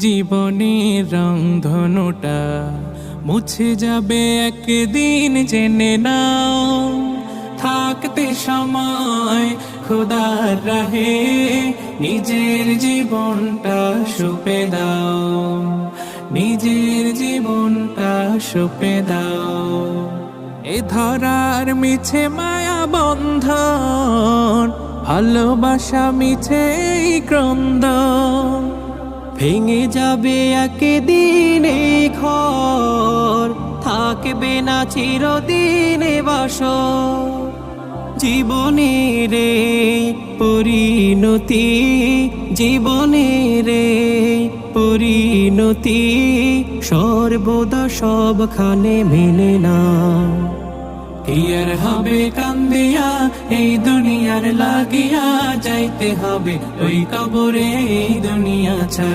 জীবনের রংধনুটা মুছে যাবে একদিন, জেনে নাও। থাকতে সময় খোদার রাহে নিজের জীবনটা সঁপে দাও, নিজের জীবনটা সঁপে দাও। এ ধরার মিছে মায়া বন্ধন, ভালোবাসা মিছে এই ক্রন্দন। ভেঙে যাবে একদিন এই ঘর, থাকবে না চিরদিন এ বাসর। জীবনের পরিণতি, জীবনের পরিণতি সর্বদা সবখানে মেনে না। কি আর হবে কান্দিয়া এই দুনিয়ার লাগিয়া, যাইতে হবে ওই কবরে এই দুনিয়া ছাড়া।